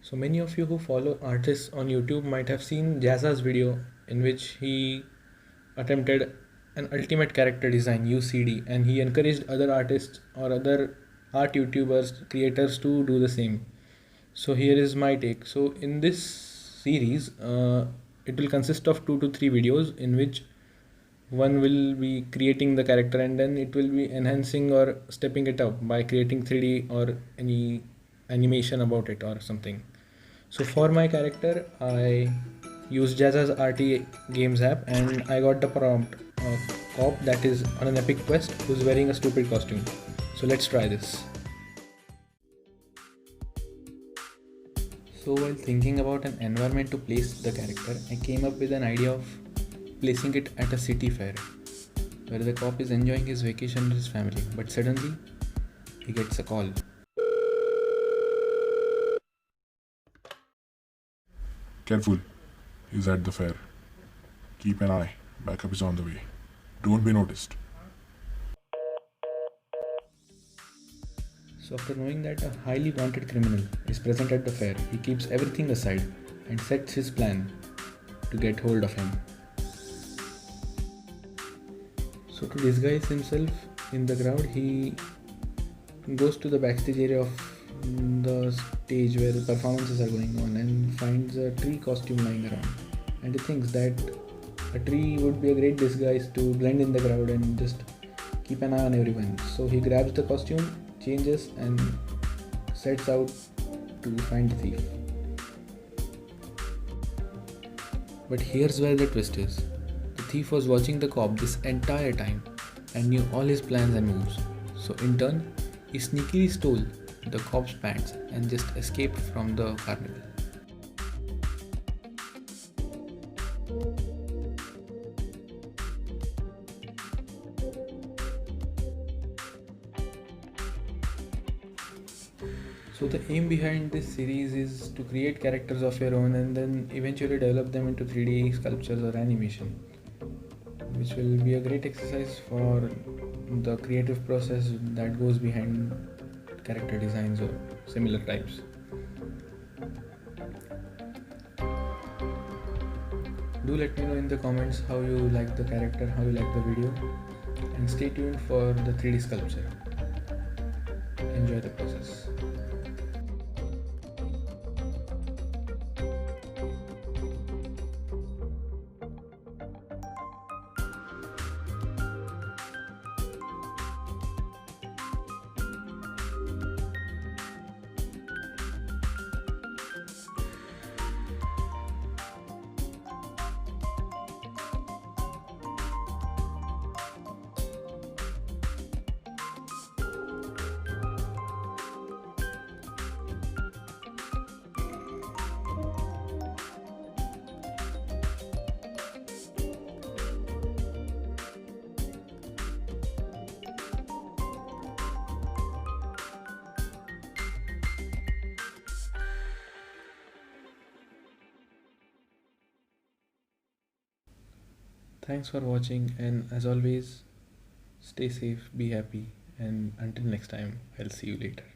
So many of you who follow artists on YouTube might have seen Jazza's video in which he attempted an ultimate character design UCD, and he encouraged other artists or other art YouTubers creators to do the same. So here is my take. So in this series, it will consist of 2 to 3 videos in which one will be creating the character and then it will be enhancing or stepping it up by creating 3D or any animation about it or something. So for my character, I used Jazza's RT Games app and I got the prompt of cop that is on an epic quest who's wearing a stupid costume. So let's try this. So while thinking about an environment to place the character, I came up with an idea of placing it at a city fair where the cop is enjoying his vacation with his family, but suddenly he gets a call. Careful, he's at the fair. Keep an eye, backup is on the way. Don't be noticed. So after knowing that a highly wanted criminal is present at the fair, he keeps everything aside and sets his plan to get hold of him. So to disguise himself in the crowd, he goes to the backstage area of the stage where the performances are going on and finds a tree costume lying around. And he thinks that a tree would be a great disguise to blend in the crowd and just keep an eye on everyone. So he grabs the costume, changes, and sets out to find the thief. But here's where the twist is. The thief was watching the cop this entire time and knew all his plans and moves. So in turn, he sneakily stole the cop's pants and just escaped from the carnival. So the aim behind this series is to create characters of your own and then eventually develop them into 3D sculptures or animation, which will be a great exercise for the creative process that goes behind character designs or similar types. Do let me know in the comments how you like the character, how you like the video, and stay tuned for the 3D sculpture. Enjoy the process. Thanks for watching, and as always, stay safe, be happy, and until next time, I'll see you later.